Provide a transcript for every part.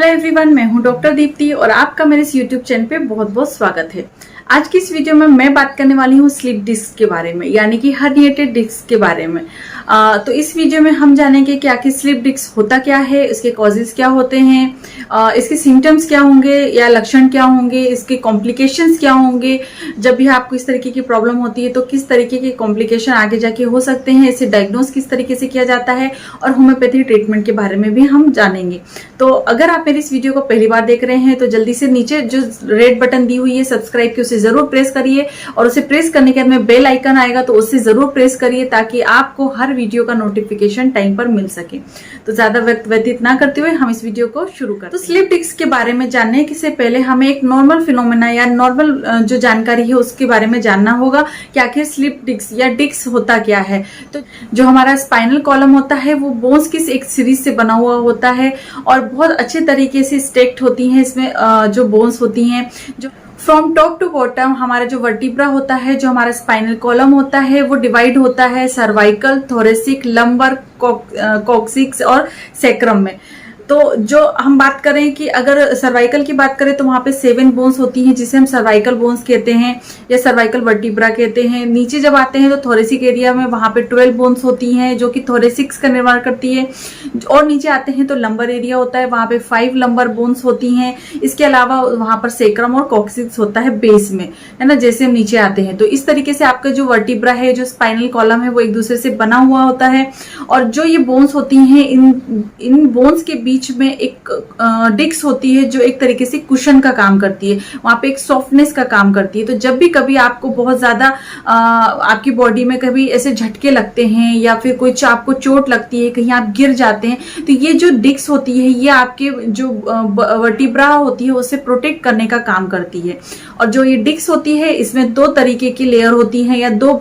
Hello everyone, मैं हूं doctor Deepti और आपका मेरे इस यूट्यूब चैनल पे बहुत बहुत स्वागत है। आज की इस वीडियो में मैं बात करने वाली हूं स्लीप डिस्क के बारे में, यानी कि हर्निएटेड डिस्क के बारे में। तो इस वीडियो में हम जानेंगे कि आखिर स्लीप डिस्क होता क्या है, इसके कॉजेज क्या होते हैं, इसके सिम्टम्स क्या होंगे या लक्षण क्या होंगे, इसके कॉम्प्लिकेशंस क्या होंगे। जब भी आपको इस तरीके की प्रॉब्लम होती है तो किस तरीके के कॉम्प्लिकेशन आगे जाके हो सकते हैं, इसे डायग्नोज किस तरीके से किया जाता है और होम्योपैथी ट्रीटमेंट के बारे में भी हम जानेंगे। तो अगर आप मेरी इस वीडियो को पहली बार देख रहे हैं तो जल्दी से नीचे जो रेड बटन दी हुई है सब्सक्राइब की, उसे जरूर प्रेस करिए और उसे प्रेस करने के बाद में बेल आइकन आएगा तो उसे जरूर प्रेस करिए ताकि आपको हर वीडियो का नोटिफिकेशन टाइम पर मिल सके। तो ज्यादा वक्त व्यतीत ना करते हुए हम इस वीडियो को शुरू करते हैं। तो स्लीप डिस्क के बारे में जानने से पहले हमें एक नॉर्मल फिनोमेना या नॉर्मल जो जानकारी है उसके बारे में जानना होगा कि आखिर स्लीप डिस्क या डिस्क होता क्या है। तो जो हमारा स्पाइनल कॉलम होता है वो बोन्स की एक सीरीज से बना हुआ होता है और बहुत अच्छे तरीके से स्टेक्ड होती हैं। इसमें जो बोन्स होती हैं, जो फ्रॉम टॉप टू बॉटम हमारा जो वर्टिब्रा होता है, जो हमारा स्पाइनल कॉलम होता है वो डिवाइड होता है सर्वाइकल, थोरेसिक, लंबर, कॉक्सिक्स और सैक्रम में। तो जो हम बात करें कि अगर सर्वाइकल की बात करें तो वहां पे 7 बोन्स होती हैं जिसे हम सर्वाइकल बोन्स कहते हैं या सर्वाइकल वर्टिब्रा कहते हैं। नीचे जब आते हैं तो थोरेसिक एरिया में वहां पे 12 बोन्स होती हैं जो कि थोरेसिक्स का निर्माण करती है। और नीचे आते हैं तो लंबर एरिया होता है, वहां पे 5 लंबर बोन्स होती हैं। इसके अलावा वहां पर सेक्रम और कॉक्सिक्स होता है बेस में, है ना, जैसे हम नीचे आते हैं। तो इस तरीके से आपका जो वर्टिब्रा है, जो स्पाइनल कॉलम है, वो एक दूसरे से बना हुआ होता है। और जो ये बोन्स होती हैं, इन बोन्स के बीच में एक डिस्क होती है जो एक तरीके से कुशन का काम करती है, वहां पे एक सॉफ्टनेस का काम करती है। तो जब भी कभी आपको बहुत ज्यादा आपकी बॉडी में कभी ऐसे झटके लगते हैं या फिर कोई आपको चोट लगती है, कहीं आप गिर जाते हैं, तो ये जो डिस्क होती है ये आपके जो वर्टिब्रा होती है उसे प्रोटेक्ट करने का काम करती है। और जो ये डिस्क होती है इसमें 2 तरीके की लेयर होती है या 2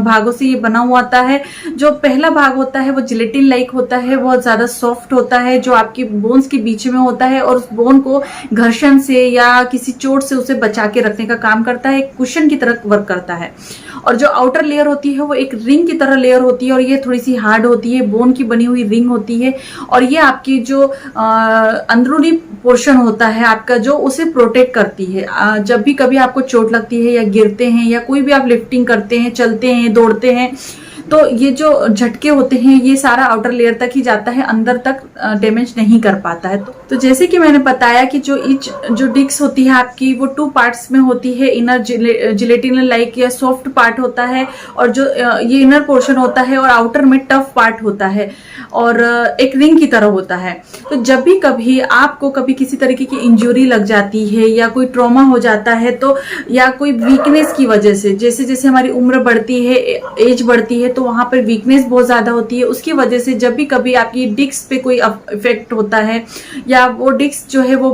भागों से ये बना हुआ होता है। जो पहला भाग होता है वो जिलेटिन लाइक होता है, बहुत ज्यादा सॉफ्ट होता है, जो आपकी बोन्स के बीच में होता है और उस बोन को घर्षण से या किसी चोट से उसे बचा के रखने का काम करता है, एक कुशन की तरह वर्क करता है। और जो आउटर लेयर होती है वो एक रिंग की तरह लेयर होती है और ये थोड़ी सी हार्ड होती है, बोन की बनी हुई रिंग होती है। और ये आपकी जो अंदरूनी पोर्शन होता है आपका, जो उसे प्रोटेक्ट करती है। जब भी कभी आपको चोट लगती है या गिरते हैं या कोई भी आप लिफ्टिंग करते हैं, चलते हैं, दौड़ते हैं, तो ये जो झटके होते हैं ये सारा आउटर लेयर तक ही जाता है, अंदर तक डैमेज नहीं कर पाता है। तो जैसे कि मैंने बताया कि जो डिस्क होती है आपकी वो 2 पार्ट्स में होती है। इनर जिलेटिन लाइक या सॉफ्ट पार्ट होता है और जो ये इनर पोर्शन होता है, और आउटर में टफ पार्ट होता है और एक रिंग की तरह होता है। तो जब भी कभी आपको कभी किसी तरीके की इंजरी लग जाती है या कोई ट्रॉमा हो जाता है, तो या कोई वीकनेस की वजह से, जैसे जैसे हमारी उम्र बढ़ती है, एज बढ़ती है, तो वहां पर वीकनेस बहुत ज्यादा होती है। उसकी वजह से जब भी कभी आपकी डिस्क पे कोई इफेक्ट होता है या वो डिस्क जो है वो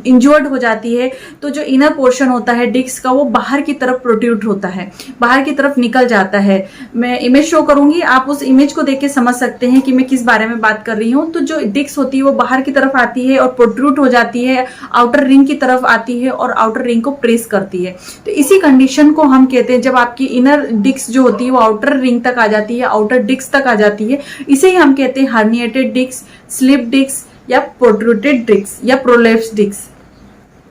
इंजर्ड हो जाती है, तो जो इनर पोर्शन होता है डिस्क का वो बाहर की तरफ प्रोट्रूड होता है, बाहर की तरफ निकल जाता है। मैं इमेज शो करूंगी, आप उस इमेज को देख के समझ सकते हैं कि मैं किस बारे में बात कर रही हूँ। तो जो डिस्क होती है वो बाहर की तरफ आती है और प्रोट्रूड हो जाती है, आउटर रिंग की तरफ आती है और आउटर रिंग को प्रेस करती है। तो इसी कंडीशन को हम कहते हैं, जब आपकी इनर डिस्क जो होती है वो आउटर रिंग तक आ जाती है, आउटर डिस्क तक आ जाती है, इसे ही हम कहते हैं हर्निएटेड डिस्क, स्लिप डिस्क या प्रोट्रूडेड डिस्क या प्रोलैप्स डिस्क।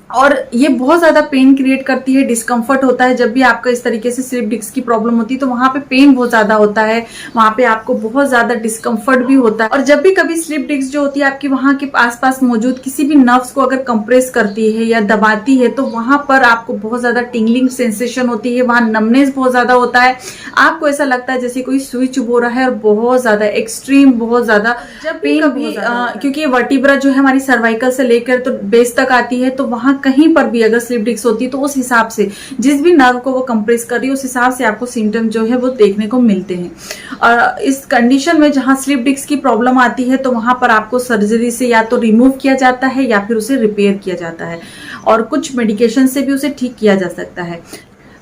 और ये बहुत ज्यादा पेन क्रिएट करती है, डिस्कम्फर्ट होता है। जब भी आपका इस तरीके से स्लिप डिस्क की प्रॉब्लम होती है तो वहां पे पेन बहुत ज्यादा होता है, वहां पे आपको बहुत ज्यादा डिस्कम्फर्ट भी होता है। और जब भी कभी स्लिप डिस्क जो होती है आपकी वहां के आसपास मौजूद किसी भी नर्व्स को अगर कंप्रेस करती है या दबाती है तो वहां पर आपको बहुत ज्यादा टिंगलिंग सेंसेशन होती है, वहां नमनेस बहुत ज्यादा होता है, आपको ऐसा लगता है जैसे कोई सुई चुभ हो रहा है और बहुत ज्यादा एक्सट्रीम, बहुत ज्यादा जब भी कभी क्योंकि वर्टिब्रा जो है हमारी सर्वाइकल से लेकर तो बेस तक आती है, तो वहां कहीं पर भी अगर स्लिप डिस्क होती है तो उस हिसाब से जिस भी नर्व को वो कंप्रेस कर रही है उस हिसाब से आपको सिम्टम जो है वो देखने को मिलते हैं। और इस कंडीशन में जहां स्लिप डिस्क की प्रॉब्लम आती है तो वहां पर आपको सर्जरी से या तो रिमूव किया जाता है या फिर उसे रिपेयर किया जाता है और कुछ मेडिकेशन से भी उसे ठीक किया जा सकता है।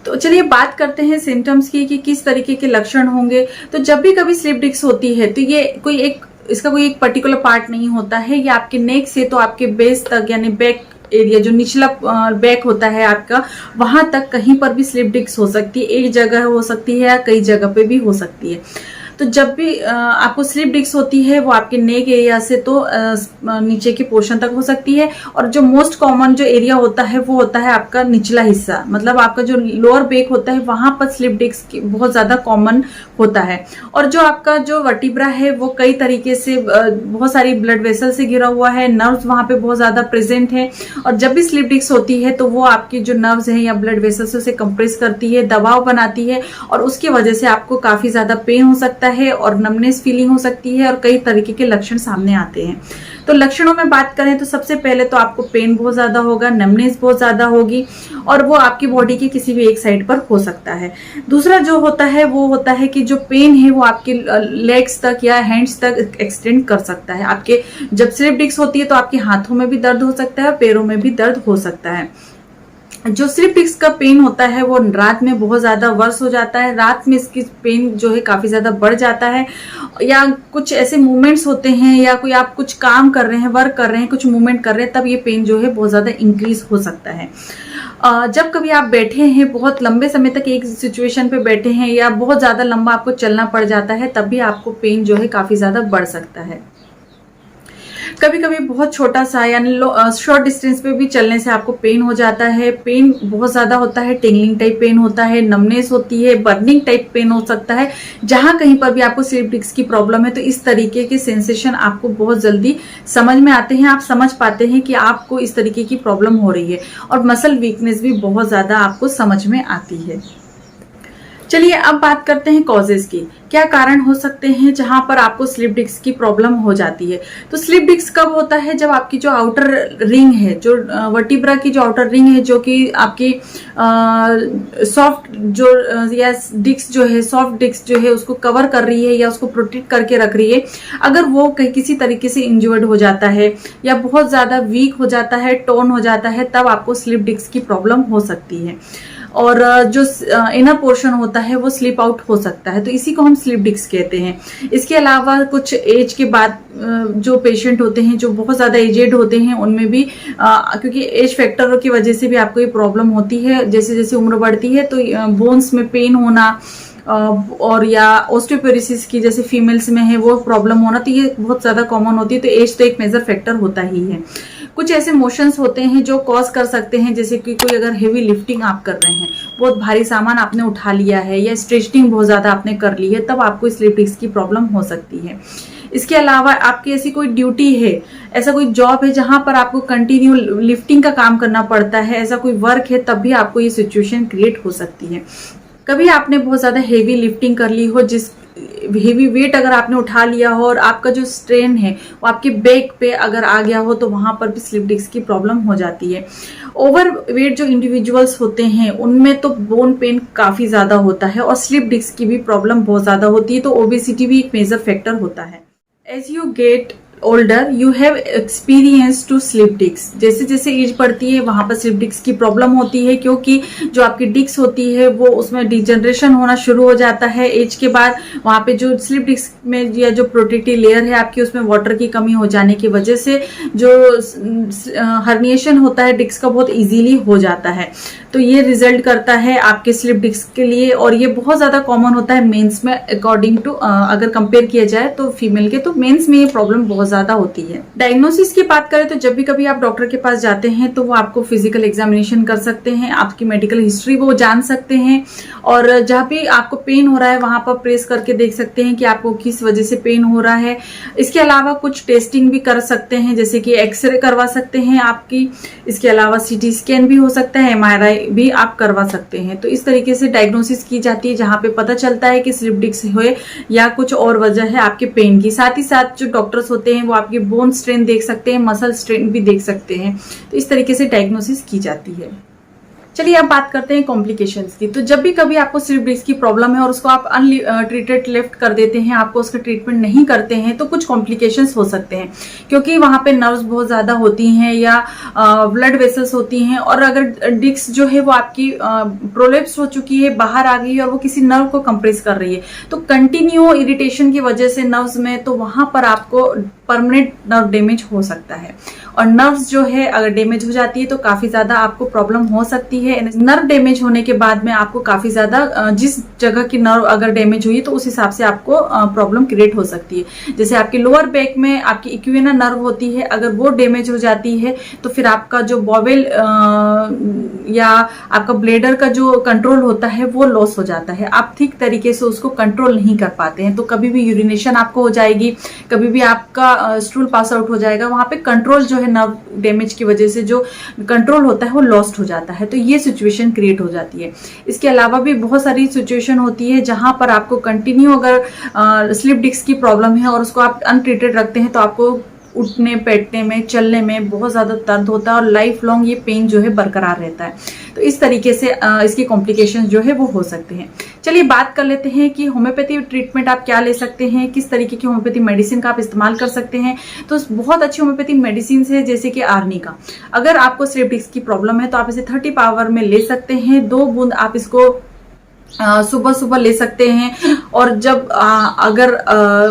तो चलिए बात करते हैं सिम्टम्स की कि किस तरीके के लक्षण होंगे। तो जब भी कभी स्लिप डिस्क होती है तो ये इसका कोई एक पर्टिकुलर पार्ट नहीं होता है, ये आपके नेक से तो आपके बेस तक यानी बैक एरिया जो निचला बैक होता है आपका, वहां तक कहीं पर भी स्लिप डिस्क हो सकती है। एक जगह हो सकती है या कई जगह पे भी हो सकती है। तो जब भी आपको स्लिप डिस्क होती है वो आपके नेक एरिया से तो नीचे के पोर्शन तक हो सकती है, और जो मोस्ट कॉमन जो एरिया होता है वो होता है आपका निचला हिस्सा, मतलब आपका जो लोअर बैक होता है वहां पर स्लिप डिस्क बहुत ज्यादा कॉमन होता है। और जो आपका जो वर्टिब्रा है वो कई तरीके से बहुत सारी ब्लड वेसल से घिरा हुआ है, नर्व्स वहां पे बहुत ज्यादा प्रेजेंट है, और जब भी स्लिप डिस्क होती है तो वो आपकी जो नर्व्स है या ब्लड वेसल से उसे कंप्रेस करती है, दबाव बनाती है, और उसकी वजह से आपको काफी ज्यादा पेन हो सकता है और नमनेस फीलिंग हो सकती है, और कई तरीके के लक्षण सामने आते हैं। तो लक्षणों में बात करें तो सबसे पहले तो आपको पेन बहुत ज्यादा होगा, नमनेस बहुत ज्यादा होगी, और वो आपकी बॉडी की किसी भी एक साइड पर हो सकता है। दूसरा जो होता है वो होता है कि जो पेन है वो आपके लेग्स तक या हैंड्स तक एक्सटेंड कर सकता है। आपके जब स्लिप डिस्क होती है तो आपके हाथों में भी दर्द हो सकता है, पैरों में भी दर्द हो सकता है। जो स्लिप डिस्क का पेन होता है वो रात में बहुत ज्यादा वर्स हो जाता है, रात में इसकी पेन जो है काफी ज्यादा बढ़ जाता है, या कुछ ऐसे मूवमेंट्स होते हैं या कोई आप कुछ काम कर रहे हैं, वर्क कर रहे हैं, कुछ मूवमेंट कर रहे हैं, तब ये पेन जो है बहुत ज्यादा इंक्रीज हो सकता है। जब कभी आप बैठे हैं, बहुत लंबे समय तक एक सिचुएशन पे बैठे हैं, या बहुत ज्यादा लंबा आपको चलना पड़ जाता है, तब भी आपको पेन जो है काफी ज्यादा बढ़ सकता है। कभी कभी बहुत छोटा सा यानी शॉर्ट डिस्टेंस पे भी चलने से आपको पेन हो जाता है, पेन बहुत ज्यादा होता है, टिंगलिंग टाइप पेन होता है, नमनेस होती है, बर्निंग टाइप पेन हो सकता है। जहां कहीं पर भी आपको स्लिप डिस्क की प्रॉब्लम है तो इस तरीके के सेंसेशन आपको बहुत जल्दी समझ में आते हैं, आप समझ पाते हैं कि आपको इस तरीके की प्रॉब्लम हो रही है, और मसल वीकनेस भी बहुत ज्यादा आपको समझ में आती है। चलिए अब बात करते हैं कॉजेज की, क्या कारण हो सकते हैं जहां पर आपको स्लिप डिस्क की प्रॉब्लम हो जाती है। तो स्लिप डिस्क कब होता है, जब आपकी जो आउटर रिंग है, जो वर्टिब्रा की जो आउटर रिंग है, जो कि आपकी सॉफ्ट जो या डिस्क जो है, सॉफ्ट डिस्क जो है उसको कवर कर रही है या उसको प्रोटेक्ट करके रख रही है, अगर वो किसी तरीके से इंजर्ड हो जाता है या बहुत ज्यादा वीक हो जाता है, टोन हो जाता है, तब आपको स्लिप डिस्क की प्रॉब्लम हो सकती है। और जो इनर पोर्शन होता है वो स्लिप आउट हो सकता है, तो इसी को हम स्लिप डिस्क कहते हैं। इसके अलावा कुछ एज के बाद जो पेशेंट होते हैं जो बहुत ज्यादा एजेड होते हैं, उनमें भी क्योंकि एज फैक्टर की वजह से भी आपको ये प्रॉब्लम होती है, जैसे जैसे उम्र बढ़ती है तो बोन्स में पेन होना, और या ऑस्टियोपोरोसिस की जैसे फीमेल्स में है वो प्रॉब्लम होना, तो ये बहुत ज्यादा कॉमन होती है। तो एज तो एक मेजर फैक्टर होता ही है। कुछ ऐसे मोशंस होते हैं जो कॉज कर सकते हैं, जैसे कि कोई अगर हेवी लिफ्टिंग आप कर रहे हैं, बहुत भारी सामान आपने उठा लिया है, या स्ट्रेचिंग बहुत ज्यादा आपने कर ली है, तब आपको स्लिप डिस्क की प्रॉब्लम हो सकती है। इसके अलावा आपकी ऐसी कोई ड्यूटी है, ऐसा कोई जॉब है जहां पर आपको कंटिन्यू लिफ्टिंग का काम करना पड़ता है, ऐसा कोई वर्क है, तब भी आपको ये सिचुएशन क्रिएट हो सकती है। कभी आपने बहुत ज्यादा हेवी लिफ्टिंग कर ली हो, जिस हेवी वेट अगर आपने उठा लिया हो और आपका जो स्ट्रेन है वो आपके बैक पे अगर आ गया हो, तो वहां पर भी स्लिप डिस्क की प्रॉब्लम हो जाती है। ओवर वेट जो इंडिविजुअल्स होते हैं उनमें तो बोन पेन काफी ज्यादा होता है, और स्लिप डिस्क की भी प्रॉब्लम बहुत ज्यादा होती है, तो ओबेसिटी भी एक मेजर फैक्टर होता है। As you get older you have experience to slip disc, जैसे जैसे एज बढ़ती है वहां पर स्लिप डिस्क की प्रॉब्लम होती है, क्योंकि जो आपकी डिस्क होती है वो उसमें डिजनरेशन होना शुरू हो जाता है एज के बाद। वहां पे जो स्लिप डिस्क में या जो प्रोटेक्टिव लेयर है आपकी, उसमें वाटर की कमी हो जाने की वजह से जो हर्निएशन होता है डिस्क का बहुत इजीली हो जाता है, तो ये रिजल्ट करता है आपके स्लिप डिस्क के लिए, और ये बहुत ज्यादा कॉमन होता है मेंस में। अकॉर्डिंग टू अगर कंपेयर किया जाए तो फीमेल के, तो मेंस में ये प्रॉब्लम बहुत ज्यादा होती है। डायग्नोसिस की बात करें तो जब भी कभी आप डॉक्टर के पास जाते हैं तो वो आपको फिजिकल एग्जामिनेशन कर सकते हैं, आपकी मेडिकल हिस्ट्री वो जान सकते हैं, और जहाँ भी आपको पेन हो रहा है वहां पर प्रेस करके देख सकते हैं कि आपको किस वजह से पेन हो रहा है। इसके अलावा कुछ टेस्टिंग भी कर सकते हैं, जैसे कि एक्सरे करवा सकते हैं आपकी, इसके अलावा सीटी स्कैन भी हो सकता है, MRI भी आप करवा सकते हैं। तो इस तरीके से डायग्नोसिस की जाती है, जहां पे पता चलता है कि स्लिप डिस्क है या कुछ और वजह है आपके पेन की। साथ ही साथ जो डॉक्टर्स होते हैं वो आपकी बोन स्ट्रेंथ देख सकते हैं, मसल स्ट्रेंथ भी देख सकते हैं, तो इस तरीके से डायग्नोसिस की जाती है। चलिए अब बात करते हैं कॉम्प्लिकेशंस की। तो जब भी कभी आपको स्लिप डिस्क की प्रॉब्लम है और उसको आप अनट्रीटेड लेफ्ट कर देते हैं, आपको उसका ट्रीटमेंट नहीं करते हैं, तो कुछ कॉम्प्लिकेशंस हो सकते हैं, क्योंकि वहां पे नर्व्स बहुत ज्यादा होती हैं या ब्लड वेसल्स होती हैं, और अगर डिस्क जो है वो आपकी प्रोलेप्स हो चुकी है, बाहर आ गई है, और वो किसी नर्व को कंप्रेस कर रही है, तो कंटिन्यू इरिटेशन की वजह से नर्व्स में, तो वहां पर आपको परमानेंट नर्व डैमेज हो सकता है। और नर्व्स जो है अगर डैमेज हो जाती है तो काफी ज्यादा आपको प्रॉब्लम हो सकती है। नर्व डैमेज होने के बाद में आपको काफी ज्यादा जिस जगह की नर्व अगर डैमेज हुई तो उस हिसाब से आपको प्रॉब्लम क्रिएट हो सकती है। जैसे आपके लोअर बैक में आपकी इक्विना नर्व होती है, अगर वो डैमेज हो जाती है तो फिर आपका जो बॉवेल या आपका ब्लेडर का जो कंट्रोल होता है वो लॉस हो जाता है। आप ठीक तरीके से उसको कंट्रोल नहीं कर पाते हैं, तो कभी भी यूरिनेशन आपको हो जाएगी, कभी भी आपका स्टूल पास आउट हो जाएगा। वहां पे कंट्रोल जो है नर्व डैमेज की वजह से जो कंट्रोल होता है वो लॉस्ट हो जाता है, तो ये सिचुएशन क्रिएट हो जाती है। इसके अलावा भी बहुत सारी सिचुएशन होती है जहां पर आपको कंटिन्यू अगर स्लिप डिस्क की प्रॉब्लम है और उसको आप अनट्रीटेड रखते हैं तो आपको उठने बैठने में चलने में बहुत ज्यादा दर्द होता है और लाइफ लॉन्ग ये पेन जो है बरकरार रहता है। तो इस तरीके से इसकी कॉम्प्लिकेशंस जो है वो हो सकते हैं। चलिए बात कर लेते हैं कि होम्योपैथी ट्रीटमेंट आप क्या ले सकते हैं, किस तरीके की होम्योपैथी मेडिसिन का आप इस्तेमाल कर सकते हैं। तो बहुत अच्छी होम्योपैथी मेडिसिन है जैसे कि आर्निका। अगर आपको स्लिप डिस्क की प्रॉब्लम है तो आप इसे 30 पावर में ले सकते हैं। 2 बूंद आप इसको सुबह सुबह ले सकते हैं, और जब अगर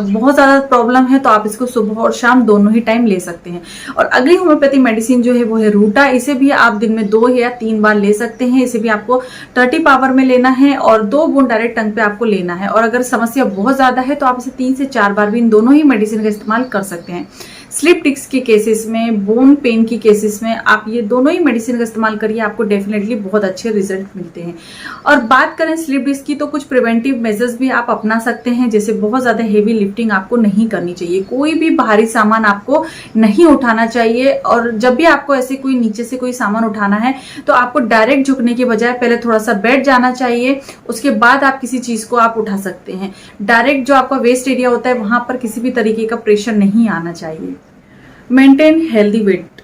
बहुत ज्यादा प्रॉब्लम है तो आप इसको सुबह और शाम दोनों ही टाइम ले सकते हैं। और अगली होम्योपैथी मेडिसिन जो है वो है रूटा। इसे भी आप दिन में 2 या 3 बार ले सकते हैं। इसे भी आपको 30 पावर में लेना है और 2 बूंद डायरेक्ट टंग पे आपको लेना है। और अगर समस्या बहुत ज्यादा है तो आप इसे 3 से 4 बार भी इन दोनों ही मेडिसिन का इस्तेमाल कर सकते हैं। स्लिप डिस्क के केसेस में, बोन पेन की केसेस में आप ये दोनों ही मेडिसिन का इस्तेमाल करिए, आपको डेफिनेटली बहुत अच्छे रिजल्ट मिलते हैं। और बात करें स्लिप डिस्क की तो कुछ प्रिवेंटिव मेजर्स भी आप अपना सकते हैं, जैसे बहुत ज्यादा हेवी लिफ्टिंग आपको नहीं करनी चाहिए, कोई भी भारी सामान आपको नहीं उठाना चाहिए। और जब भी आपको ऐसे कोई नीचे से कोई सामान उठाना है तो आपको डायरेक्ट झुकने के बजाय पहले थोड़ा सा बैठ जाना चाहिए, उसके बाद आप किसी चीज को आप उठा सकते हैं। डायरेक्ट जो आपका वेस्ट एरिया होता है वहां पर किसी भी तरीके का प्रेशर नहीं आना चाहिए। Maintain healthy weight.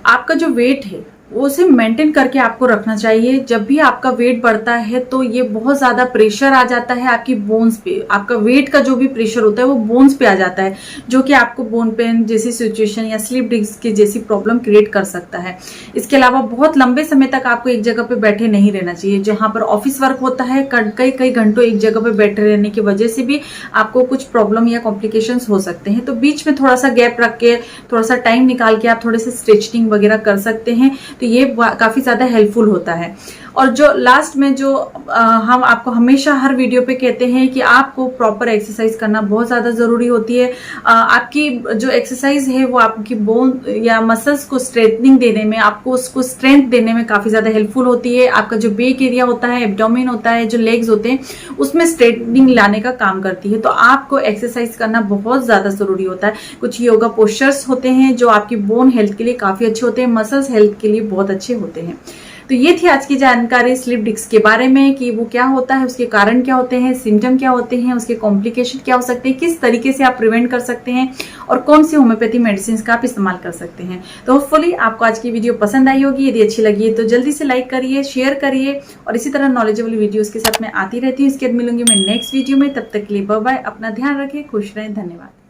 आपका जो वेट है वो उसे मेंटेन करके आपको रखना चाहिए। जब भी आपका वेट बढ़ता है तो ये बहुत ज्यादा प्रेशर आ जाता है आपकी बोन्स पे। आपका वेट का जो भी प्रेशर होता है वो बोन्स पे आ जाता है, जो कि आपको बोन पेन जैसी सिचुएशन या स्लिप डिस्क की जैसी प्रॉब्लम क्रिएट कर सकता है। इसके अलावा बहुत लंबे समय तक आपको एक जगह पे बैठे नहीं रहना चाहिए। जहां पर ऑफिस वर्क होता है, कई घंटों एक जगह पे बैठे रहने की वजह से भी आपको कुछ प्रॉब्लम या कॉम्प्लिकेशंस हो सकते हैं। तो बीच में थोड़ा सा गैप रख के, थोड़ा सा टाइम निकाल के आप थोड़े से स्ट्रेचिंग वगैरह कर सकते हैं, तो ये काफी ज्यादा हेल्पफुल होता है। और जो लास्ट में जो हम आपको हमेशा हर वीडियो पे कहते हैं कि आपको प्रॉपर एक्सरसाइज करना बहुत ज्यादा जरूरी होती है। आपकी जो एक्सरसाइज है वो आपकी बोन या मसल्स को स्ट्रेटनिंग देने में, आपको उसको स्ट्रेंथ देने में काफी ज्यादा हेल्पफुल होती है। आपका जो बेक एरिया होता है, एब्डोमेन होता है, जो लेग्स होते हैं, उसमें स्ट्रेटनिंग लाने का काम करती है। तो आपको एक्सरसाइज करना बहुत ज्यादा जरूरी होता है। कुछ योगा पोस्चर्स होते हैं जो आपकी बोन हेल्थ के लिए काफी अच्छे होते हैं, मसल्स हेल्थ के लिए बहुत अच्छे होते हैं। तो ये थी आज की जानकारी स्लिप डिस्क के बारे में कि वो क्या होता है, उसके कारण क्या होते हैं, सिम्टम क्या होते हैं, उसके कॉम्प्लिकेशन क्या हो सकते हैं, किस तरीके से आप प्रिवेंट कर सकते हैं और कौन सी होम्योपैथी मेडिसिन का आप इस्तेमाल कर सकते हैं। तो होपफुली आपको आज की वीडियो पसंद आई होगी। यदि अच्छी लगी है तो जल्दी से लाइक करिए, शेयर करिए, और इसी तरह नॉलेजेबल वीडियोज के साथ मैं आती रहती हूँ। इसके बाद मिलूंगी मैं नेक्स्ट वीडियो में। तब तक के लिए बाय बाय, अपना ध्यान रखिए, खुश रहें, धन्यवाद।